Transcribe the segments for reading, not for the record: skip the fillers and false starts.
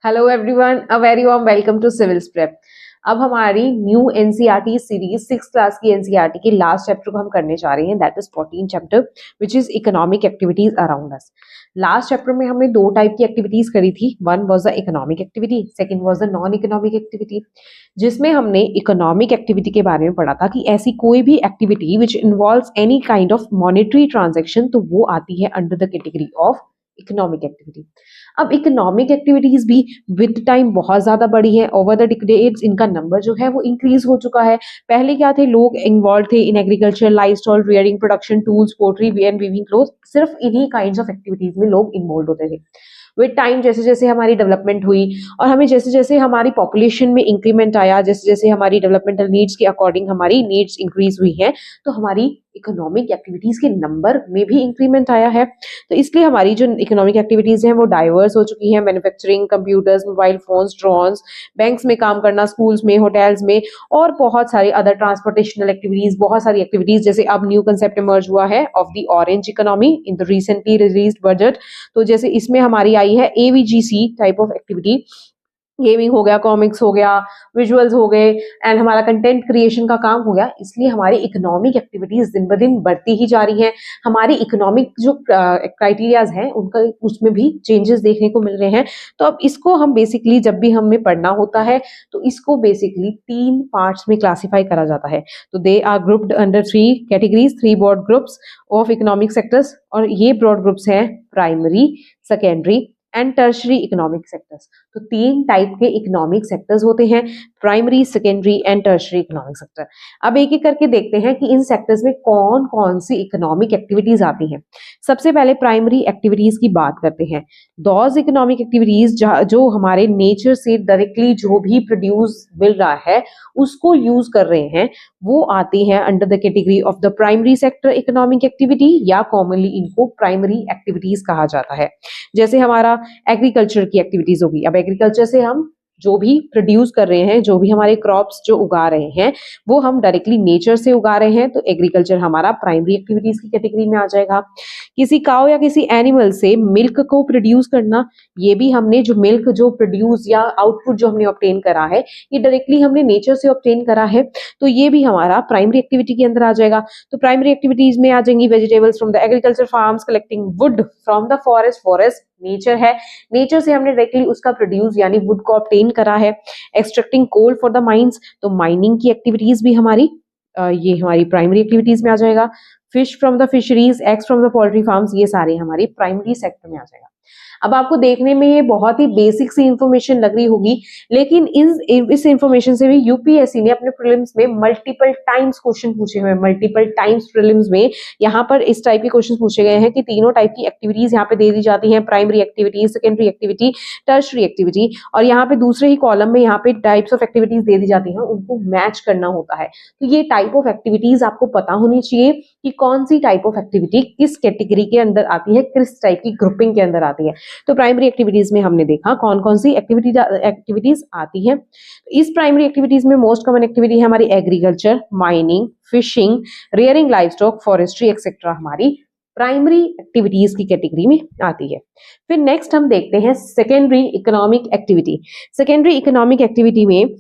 Hello everyone, a very warm welcome to Civils Prep. अब हमारी new NCERT series 6th class की NCERT के last chapter को हम करने जा रहे हैं, that is 14 chapter which is economic activities around us. Last chapter में हमने दो टाइप की एक्टिविटीज करी थी, one was the economic activity, second was the non economic activity. जिसमें हमने इकोनॉमिक एक्टिविटी के बारे में पढ़ा था कि ऐसी कोई भी activity which involves any kind of monetary transaction तो वो आती है under the category of economic activity. अब इकोनॉमिक एक्टिविटीज भी विद टाइम बहुत ज्यादा बढ़ी है, ओवर द डिकेड्स इनका नंबर जो है वो इंक्रीज हो चुका है। पहले क्या थे, लोग इन्वॉल्व थे in agriculture, livestock, rearing, production, tools, pottery and weaving cloth, सिर्फ इन्हीं काइंड ऑफ एक्टिविटीज में लोग इन्वॉल्व होते थे। विद टाइम जैसे जैसे हमारी डेवलपमेंट हुई और हमें जैसे जैसे हमारी पॉपुलेशन में इंक्रीमेंट आया, जैसे जैसे हमारी डेवलपमेंटल नीड्स के अकॉर्डिंग हमारी नीड्स इंक्रीज हुई हैं, तो हमारी इकोनॉमिक एक्टिविटीज के नंबर में भी इंक्रीमेंट आया है। तो इसलिए हमारी जो इकोनॉमिक एक्टिविटीज हैं वो डाइवर्स हो चुकी हैं। Manufacturing, computers, mobile phones, drones, banks में काम करना, स्कूल्स में, होटल्स में और बहुत सारी अदर ट्रांसपोर्टेशनल एक्टिविटीज, बहुत सारी एक्टिविटीज। जैसे अब न्यू कंसेप्ट इमर्ज हुआ है of the orange economy in the recently released budget. तो जैसे इसमें हमारी आई है AVGC type of activity, gaming हो गया, कॉमिक्स हो गया, विजुअल्स हो गए एंड हमारा कंटेंट क्रिएशन का काम हो गया। इसलिए हमारी इकोनॉमिक एक्टिविटीज दिन ब दिन बढ़ती ही जा रही हैं। हमारी इकोनॉमिक जो क्राइटेरियाज हैं उनका उसमें भी चेंजेस देखने को मिल रहे हैं। तो अब इसको हम बेसिकली जब भी हमें पढ़ना होता है तो इसको बेसिकली 3 पार्ट्स में क्लासिफाई करा जाता है। तो they are grouped under 3 categories, 3 broad groups of economic sectors. और ये ब्रॉड ग्रुप्स हैं primary, secondary and tertiary economic sectors. तो 3 टाइप के इकोनॉमिक सेक्टर्स होते हैं, primary, secondary and tertiary economic sector. अब एक एक करके देखते हैं कि इन सेक्टर्स में कौन कौन सी इकोनॉमिक एक्टिविटीज आती हैं। सबसे पहले प्राइमरी एक्टिविटीज की बात करते हैं। दोज इकोनॉमिक एक्टिविटीज जो हमारे नेचर से डायरेक्टली जो भी प्रोड्यूस मिल रहा है उसको यूज कर रहे हैं, वो आती हैं under the category of the primary sector economic activity, या कॉमनली इनको प्राइमरी एक्टिविटीज कहा जाता है। जैसे हमारा एग्रीकल्चर की एक्टिविटीज होगी। अब एग्रीकल्चर से हम जो भी प्रोड्यूस कर रहे हैं, जो भी हमारे क्रॉप्स जो उगा रहे हैं वो हम डायरेक्टली नेचर से उगा रहे हैं, तो एग्रीकल्चर हमारा प्राइमरी एक्टिविटीज की कैटेगरी में आ जाएगा। किसी काउ या किसी एनिमल से मिल्क को प्रोड्यूस करना, ये भी हमने जो मिल्क जो प्रोड्यूस या आउटपुट जो हमने ऑब्टेन करा है ये डायरेक्टली हमने नेचर से ऑब्टेन करा है, तो ये भी हमारा प्राइमरी एक्टिविटी के अंदर आ जाएगा। तो प्राइमरी एक्टिविटीज में आ जाएंगी vegetables from the agriculture farms, collecting wood from the forest, forest nature है, नेचर से हमने डायरेक्टली उसका प्रोड्यूस यानी वुड को ऑब्टेन करा है। Extracting coal for the mines, तो माइनिंग की एक्टिविटीज भी हमारी ये हमारी प्राइमरी एक्टिविटीज में आ जाएगा। Fish from the fisheries, eggs from the poultry farms, ये सारे हमारी प्राइमरी सेक्टर में आ जाएगा। अब आपको देखने में ये बहुत ही बेसिक सी इंफॉर्मेशन लग रही होगी, लेकिन इस इंफॉर्मेशन से भी यूपीएससी ने अपने प्रीलिम्स में मल्टीपल टाइम्स क्वेश्चन पूछे हुए हैं। मल्टीपल टाइम्स प्रीलिम्स में यहाँ पर इस टाइप के क्वेश्चन पूछे गए हैं कि तीनों टाइप की एक्टिविटीज यहाँ पे दे दी जाती हैं, primary activity, secondary activity, tertiary activity, और यहाँ पे दूसरे ही कॉलम में यहाँ पे टाइप्स ऑफ एक्टिविटीज दे दी जाती हैं, उनको मैच करना होता है। तो ये टाइप ऑफ एक्टिविटीज आपको पता होनी चाहिए कि कौन सी टाइप ऑफ एक्टिविटी किस कैटेगरी के अंदर आती है, किस टाइप की ग्रुपिंग के अंदर आती है। तो प्राइमरी एक्टिविटीज में हमने देखा कौन कौन सी एक्टिविटीज आती हैं। इस प्राइमरी एक्टिविटीज में मोस्ट कॉमन एक्टिविटी है हमारी agriculture, mining, fishing, rearing live stock, forestry etcetera हमारी प्राइमरी एक्टिविटीज की कैटेगरी में आती है। फिर नेक्स्ट हम देखते हैं secondary economic activity. Secondary economic activity में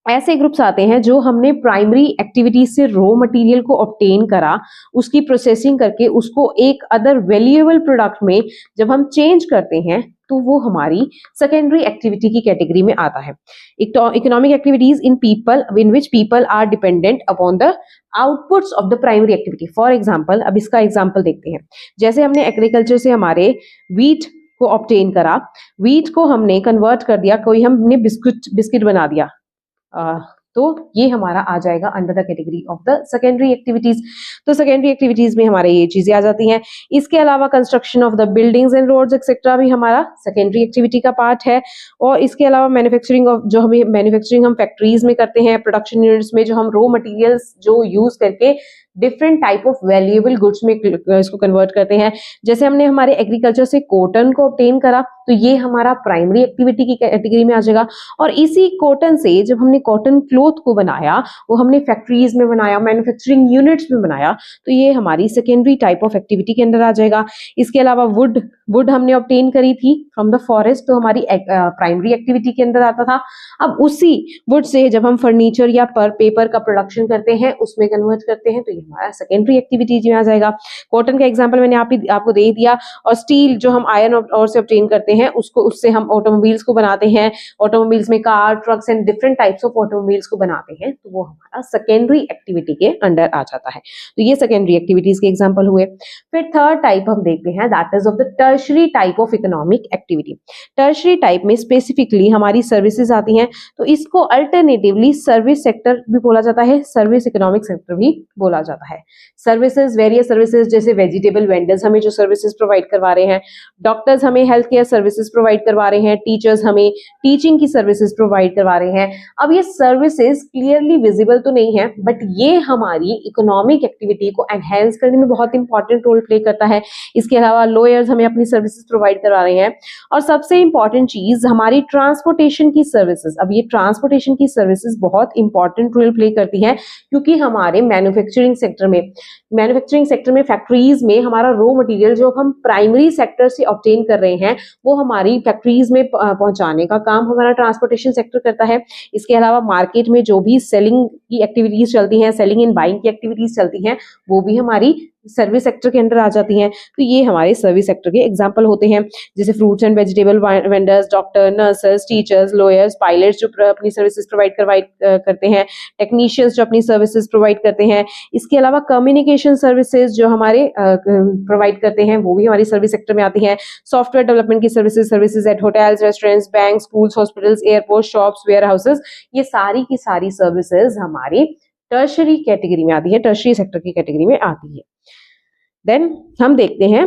ऐसे ग्रुप्स आते हैं जो हमने प्राइमरी एक्टिविटीज से रॉ मटेरियल को ऑब्टेन करा, उसकी प्रोसेसिंग करके उसको एक अदर वैल्यूएबल प्रोडक्ट में जब हम चेंज करते हैं तो वो हमारी सेकेंडरी एक्टिविटी की कैटेगरी में आता है। Economic activities in which people are dependent upon the outputs of the primary activity. For example, अब इसका एग्जाम्पल देखते हैं। जैसे हमने एग्रीकल्चर से हमारे व्हीट को ऑब्टेन करा, व्हीट को हमने कन्वर्ट कर दिया, कोई हमने बिस्किट बना दिया, तो ये हमारा आ जाएगा under the category of the secondary activities. तो सेकेंडरी एक्टिविटीज में हमारे ये चीजें आ जाती हैं। इसके अलावा construction of the buildings and roads etcetera भी हमारा सेकेंडरी एक्टिविटी का पार्ट है। और इसके अलावा मैन्युफैक्चरिंग ऑफ जो हमें मैन्युफैक्चरिंग हम फैक्ट्रीज में करते हैं, प्रोडक्शन यूनिट्स में जो हम रॉ मटेरियल्स जो यूज करके different type of valuable goods में इसको कन्वर्ट करते हैं। जैसे हमने हमारे एग्रीकल्चर से कॉटन को ऑब्टेन करा, तो ये हमारा प्राइमरी एक्टिविटी की कैटेगरी में आ जाएगा। और इसी कॉटन से जब हमने कॉटन क्लॉथ को बनाया, वो हमने फैक्ट्रीज में बनाया, मैन्युफैक्चरिंग यूनिट्स में बनाया, तो ये हमारी सेकेंडरी टाइप ऑफ एक्टिविटी के अंदर आ जाएगा। इसके अलावा वुड हमने ऑब्टेन करी थी फ्रॉम द फॉरेस्ट, तो हमारी प्राइमरी एक्टिविटी के अंदर आता था। अब उसी वुड से जब हम फर्नीचर या पेपर का प्रोडक्शन करते हैं, उसमें कन्वर्ट करते हैं, तो ये हमारा सेकेंडरी एक्टिविटी में आ जाएगा। कॉटन का एग्जांपल मैंने आपको दे दिया। और स्टील जो हम आयरन और से ऑब्टेन करते हैं, उससे हम ऑटोमोबाइल्स को बनाते हैं, ऑटोमोबाइल्स में car, trucks and different types of automobiles को बनाते हैं, तो वो हमारा सेकेंडरी एक्टिविटी के अंडर आ जाता है। तो ये सेकेंडरी एक्टिविटीज के एग्जांपल हुए। फिर थर्ड टाइप हम देखते हैं, that is of the tertiary type of economic activity. Tertiary type में स्पेसिफिकली हमारी सर्विसेज आती हैं, तो इसको अल्टरनेटिवली सर्विस सेक्टर भी बोला जाता है, सर्विस इकोनॉमिक सेक्टर भी बोला जाता है। सर्विसेज, वेरियस सर्विसेज, जैसे वेजिटेबल वेंडर्स हमें जो सर्विसेज प्रोवाइड करवा रहे हैं, डॉक्टर्स हमें हेल्थ केयर सर्विसेज प्रोवाइड करवा रहे हैं, टीचर्स हमें टीचिंग की सर्विसेज प्रोवाइड करवा रहे हैं। अब ये सर्विसेज क्लियरली विजिबल तो नहीं है, बट ये हमारी इकोनॉमिक एक्टिविटी को एनहेंस करने में बहुत इंपॉर्टेंट रोल प्ले करता है। इसके अलावा लॉयर्स हमें अपनी सर्विसेज प्रोवाइड करवा रहे हैं। और सबसे इंपॉर्टेंट चीज हमारी ट्रांसपोर्टेशन की सर्विसेज। अब ये ट्रांसपोर्टेशन की सर्विसेज बहुत इंपॉर्टेंट रोल प्ले करती है, क्योंकि हमारे मैन्युफैक्चरिंग सेक्टर में फैक्ट्रीज में हमारा रॉ मटेरियल जो हम प्राइमरी सेक्टर से ऑब्टेन कर रहे हैं, वो हमारी फैक्ट्रीज में पहुंचाने का काम हमारा ट्रांसपोर्टेशन सेक्टर करता है। इसके अलावा मार्केट में जो भी सेलिंग की एक्टिविटीज चलती हैं, सेलिंग एंड बाइंग की एक्टिविटीज चलती हैं, वो भी हमारी सर्विस सेक्टर के अंदर आ जाती हैं। तो ये हमारे सर्विस सेक्टर के एग्जांपल होते हैं, जैसे fruits and vegetable vendors, doctor, nurses, teachers, lawyers, pilots जो अपनी सर्विसेज प्रोवाइड करते हैं, टेक्नीशियंस जो अपनी सर्विसेज प्रोवाइड करते हैं। इसके अलावा कम्युनिकेशन सर्विसेज जो हमारे प्रोवाइड करते हैं, वो भी हमारी सर्विस सेक्टर में आती हैं। सॉफ्टवेयर डेवलपमेंट की services at hotels, restaurants, bank, schools, hospitals, airport, shops, warehouses, ये सारी की सारी सर्विसेज हमारी टर्शरी कैटेगरी में आती है, टर्शरी सेक्टर की कैटेगरी में आती है। देन हम देखते हैं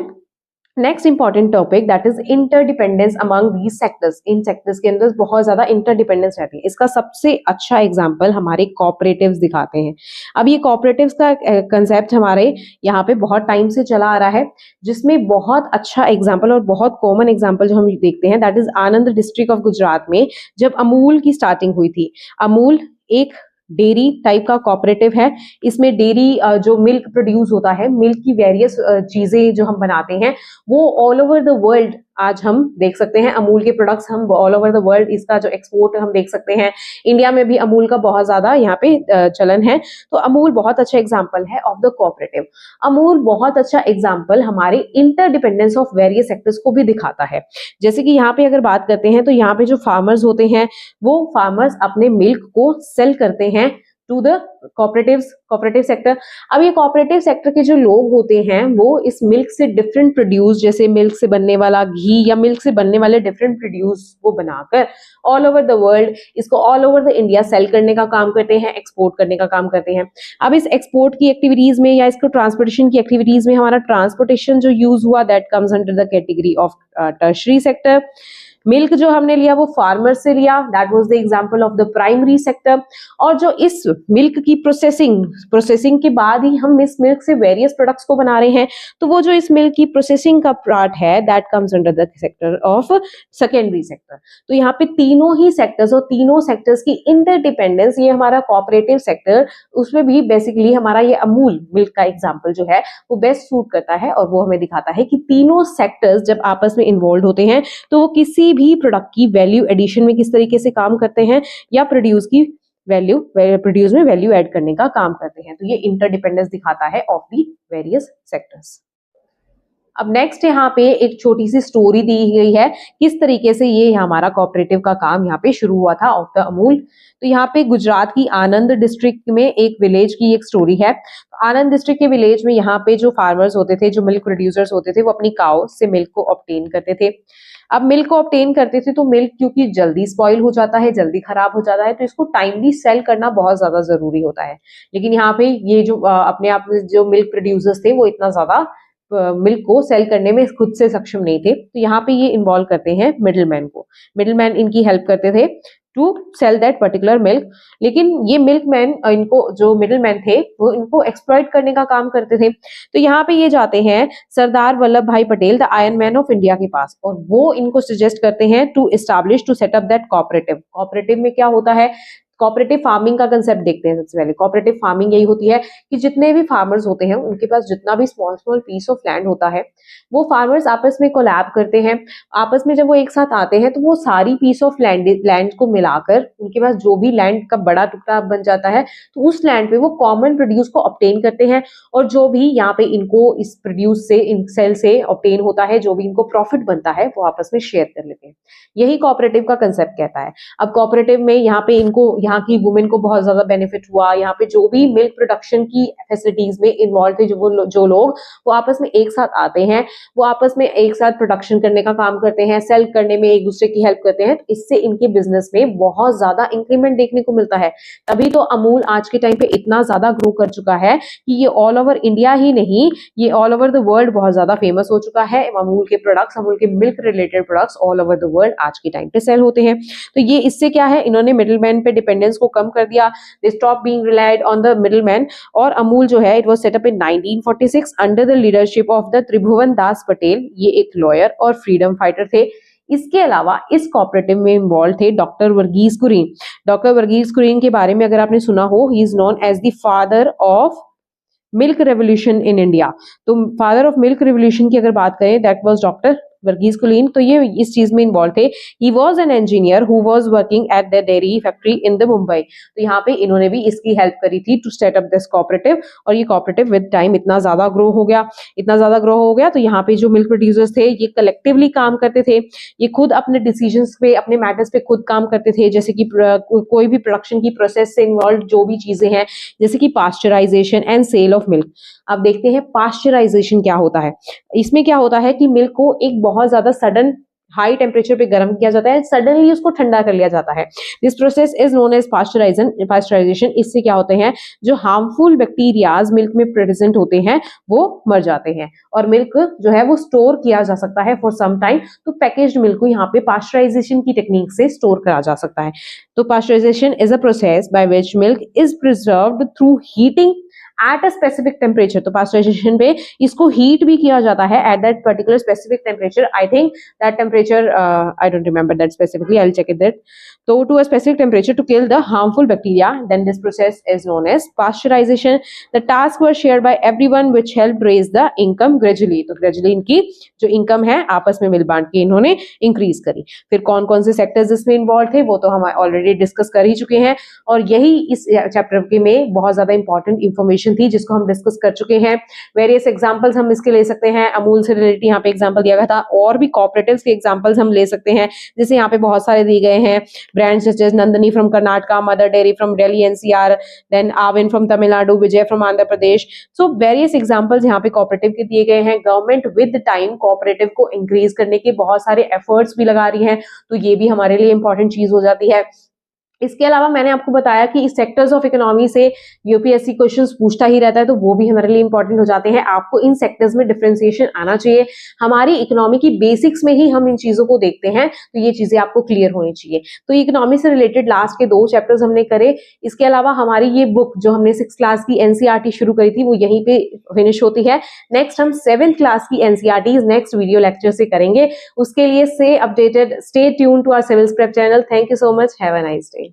next important topic, that is interdependence among these sectors. In sectors के अंदर बहुत ज्यादा इंटरडिपेंडेंस रहती है। इसका सबसे अच्छा एग्जांपल हमारे कोऑपरेटिव्स दिखाते हैं। अब ये कोऑपरेटिव्स का कंसेप्ट हमारे यहाँ पे बहुत टाइम से चला आ रहा है, जिसमें बहुत अच्छा एग्जांपल और बहुत कॉमन एग्जांपल जो हम देखते हैं, that is Anand district of Gujarat में जब अमूल की स्टार्टिंग हुई थी। अमूल एक डेयरी टाइप का कोऑपरेटिव है। इसमें डेयरी जो मिल्क प्रोड्यूस होता है, मिल्क की वेरियस चीजें जो हम बनाते हैं, वो ऑल ओवर द वर्ल्ड आज हम देख सकते हैं। अमूल के प्रोडक्ट्स हम ऑल ओवर द वर्ल्ड, इसका जो एक्सपोर्ट हम देख सकते हैं। इंडिया में भी अमूल का बहुत ज्यादा यहाँ पे चलन है। तो अमूल बहुत अच्छा एग्जांपल है ऑफ द कोऑपरेटिव। अमूल बहुत अच्छा एग्जांपल हमारे इंटरडिपेंडेंस ऑफ वेरियस सेक्टर्स को भी दिखाता है। जैसे कि यहाँ पे अगर बात करते हैं, तो यहाँ पे जो फार्मर्स होते हैं, वो फार्मर्स अपने मिल्क को सेल करते हैं टू द कोऑपरेटिव सेक्टर। अब ये कोऑपरेटिव सेक्टर के जो लोग होते हैं, वो इस मिल्क से डिफरेंट प्रोड्यूस, जैसे मिल्क से बनने वाला घी या मिल्क से बनने वाले डिफरेंट प्रोड्यूस को बनाकर ऑल ओवर द वर्ल्ड, इसको all over the India sell करने का काम करते हैं, एक्सपोर्ट करने का काम करते हैं। अब इस एक्सपोर्ट की एक्टिविटीज में या इसको ट्रांसपोर्टेशन की एक्टिविटीज में हमारा ट्रांसपोर्टेशन जो यूज हुआ, that comes under the category of tertiary sector. Milk जो हमने लिया वो फार्मर से लिया, that was the example of the primary sector. और जो इस मिल्क की प्रोसेसिंग के बाद ही हम इस मिल्क से वेरियस प्रोडक्ट्स को बना रहे हैं, तो वो जो इस मिल्क की प्रोसेसिंग का पार्ट है, that comes under the sector of secondary sector. तो यहाँ पे तीनों ही सेक्टर्स और तीनों सेक्टर्स की इंटरडिपेंडेंस, ये हमारा कोऑपरेटिव सेक्टर, उसमें भी बेसिकली हमारा ये अमूल मिल्क का एग्जाम्पल जो है वो बेस्ट सूट करता है। और वो हमें दिखाता है कि तीनों सेक्टर्स जब आपस में इन्वॉल्व होते हैं, तो वो किसी भी प्रोडक्ट की वैल्यू एडिशन में किस तरीके से काम करते हैं, या प्रोड्यूस में वैल्यू ऐड करने का काम करते हैं। तो ये इंटरडिपेंडेंस दिखाता है ऑफ दी वेरियस सेक्टर्स। अब नेक्स्ट यहाँ पे एक छोटी सी स्टोरी दी गई है, किस तरीके से ये हमारा कोऑपरेटिव का काम यहाँ पे शुरू हुआ था ऑफ द अमूल। तो यहाँ पे गुजरात की आनंद डिस्ट्रिक्ट में एक विलेज की एक स्टोरी है। आनंद डिस्ट्रिक्ट के विलेज में यहाँ पे जो फार्मर्स होते थे, जो मिल्क प्रोड्यूसर्स होते थे, वो अपनी काउ से मिल्क को ऑब्टेन करते थे। अब मिल्क को ऑब्टेन करते थे, तो मिल्क क्योंकि जल्दी स्पॉइल हो जाता है, जल्दी खराब हो जाता है, तो इसको टाइमली सेल करना बहुत ज्यादा जरूरी होता है। लेकिन यहाँ पे ये जो अपने आप जो मिल्क प्रोड्यूसर्स थे, वो इतना ज्यादा मिल्क को सेल करने में खुद से सक्षम नहीं थे। तो यहाँ पे ये इन्वॉल्व करते हैं मिडिलमैन को। मिडिलमैन इनकी हेल्प करते थे to sell that particular milk. लेकिन ये मिल्क मैन इनको जो मिडिल मैन थे वो इनको एक्सप्लॉइट करने का काम करते थे। तो यहाँ पे ये जाते हैं Sardar Vallabhbhai Patel the Iron Man of India के पास, और वो इनको सजेस्ट करते हैं to establish to set up that cooperative. Cooperative में क्या होता है, कोऑपरेटिव फार्मिंग का कंसेप्ट देखते हैं। सबसे पहले कोऑपरेटिव फार्मिंग यही होती है कि जितने भी फार्मर्स होते हैं उनके पास जितना भी small small piece of land होता है वो फार्मर्स आपस में कोलैब करते हैं। आपस में जब वो एक साथ आते हैं तो वो सारी पीस ऑफ लैंड को मिलाकर उनके पास जो भी लैंड का बड़ा टुकड़ा बन जाता है तो उस लैंड पे वो कॉमन प्रोड्यूस को ऑब्टेन करते हैं, और जो भी यहाँ पे इनको इस प्रोड्यूस से इन सेल से ऑब्टेन होता है, जो भी इनको प्रॉफिट बनता है वो आपस में शेयर कर लेते हैं। यही कोऑपरेटिव का कंसेप्ट कहता है। अब कोऑपरेटिव में यहाँ पे इनको यहाँ की वुमेन को बहुत ज्यादा बेनिफिट हुआ। यहाँ पे जो भी मिल्क प्रोडक्शन की फैसिलिटीज में इन्वॉल्व थे जो लोग वो आपस में एक साथ आते हैं, वो आपस में एक साथ प्रोडक्शन करने का काम करते हैं, सेल करने में एक दूसरे की हेल्प करते हैं। तो इससे इनके बिजनेस में बहुत ज्यादा इंक्रीमेंट देखने को मिलता है। तभी तो अमूल आज के टाइम पे इतना ज्यादा ग्रो कर चुका है कि ये ऑल ओवर इंडिया ही नहीं, ये ऑल ओवर द वर्ल्ड बहुत ज्यादा फेमस हो चुका है। अमूल के प्रोडक्ट्स, अमूल के milk related products all over the world आज के टाइम पे सेल होते हैं। तो ये इससे क्या है, इन्होंने मिडिलमैन पे डिपेंडेंस को कम कर दिया। They stop being relied on the middleman. और अमूल जो है it was set up in 1946 under the leadership of the Tribhuvan Das Patel. ये एक लॉयर और फ्रीडम फाइटर थे। इसके अलावा इस कोऑपरेटिव में इन्वॉल्व थे डॉक्टर वर्गीस कुरियन। डॉक्टर वर्गीस कुरियन के बारे में अगर आपने सुना हो, he is known as the father of milk revolution in India. तो फादर ऑफ मिल्क रेवोल्यूशन की अगर बात करें that was doctor Verghese Kurien. तो ये इस चीज में इन्वॉल्व थे। He was an engineer who was working at the dairy factory in the Mumbai. तो यहाँ पे इन्होंने भी इसकी हेल्प करी थी to set up this cooperative. और ये कोऑपरेटिव विद टाइम इतना ज्यादा ग्रो हो गया तो यहाँ पे जो मिल्क प्रोड्यूसर्स थे ये कलेक्टिवली काम करते थे। ये खुद अपने डिसीजंस पे, अपने मैटर्स पे खुद काम करते थे। जैसे कि कोई भी प्रोडक्शन की प्रोसेस से इन्वॉल्व जो भी चीजें हैं, जैसे कि pasteurisation and sale of milk. अब देखते हैं पास्चराइजेशन क्या होता है। इसमें क्या होता है कि मिल्क को एक बहुत ज्यादा सडन हाई टेम्परेचर पे गर्म किया जाता है, सडनली उसको ठंडा कर लिया जाता है। This process is known as pasteurisation. इससे क्या होते हैं, जो हार्मफुल बैक्टीरियाज मिल्क में प्रेजेंट होते हैं वो मर जाते हैं और मिल्क जो है वो स्टोर किया जा सकता है फॉर सम टाइम। तो पैकेज्ड मिल्क को यहाँ पे पास्चराइजेशन की टेक्निक से स्टोर करा जा सकता है। तो pasteurisation is a process by which milk is preserved through heating at a specific temperature. तो पास्चराइजेशन पे इसको हीट भी किया जाता है at that particular specific temperature. I think that temperature I don't remember that specifically, I will check it that. तो to a specific temperature to kill the harmful bacteria, then this process is known as pasteurisation. The task were shared by everyone which helped raise the income gradually. तो gradually इनकी जो income है आपस में मिल बांट के इन्होंने इंक्रीज करी। फिर कौन कौन से सेक्टर्स इसमें इन्वॉल्व थे वो तो हम ऑलरेडी डिस्कस कर ही चुके हैं, और यही इस चैप्टर के में बहुत ज्यादा इंपॉर्टेंट इंफॉर्मेशन थी जिसको हम डिस्कस कर चुके हैं। वेरियस एग्जांपल्स हम इसके ले सकते हैं। अमूल से रिलेटेड यहाँ पे एग्जांपल दिया गया था, और भी कोऑपरेटिव्स के एग्जांपल्स हम ले सकते हैं, जैसे यहाँ पे बहुत सारे दिए गए हैं। Brands such as Nandini from Karnataka, Mother Dairy from Delhi NCR, then Aavin from Tamil Nadu, Vijay from Andhra Pradesh. So various examples यहाँ पे कोऑपरेटिव के दिए गए हैं। गवर्नमेंट विद टाइम कोऑपरेटिव को इंक्रीज करने के बहुत सारे एफर्ट्स भी लगा रही है, तो ये भी हमारे लिए इंपॉर्टेंट चीज हो जाती है। इसके अलावा मैंने आपको बताया कि इस सेक्टर्स ऑफ इकोनॉमी से यूपीएससी क्वेश्चंस पूछता ही रहता है, तो वो भी हमारे लिए इंपॉर्टेंट हो जाते हैं। आपको इन सेक्टर्स में डिफरेंशिएशन आना चाहिए। हमारी इकोनॉमी की बेसिक्स में ही हम इन चीजों को देखते हैं, तो ये चीजें आपको क्लियर होनी चाहिए। तो इकोनॉमी से रिलेटेड लास्ट के 2 चैप्टर्स हमने करे। इसके अलावा हमारी ये बुक जो हमने 6th क्लास की एनसीईआरटी शुरू करी थी वो यहीं पे फिनिश होती है। नेक्स्ट हम 7th क्लास की एनसीईआरटी नेक्स्ट वीडियो लेक्चर से करेंगे। उसके लिए stay updated, stay tune to our civils prep channel. Thank you so much, have a nice day.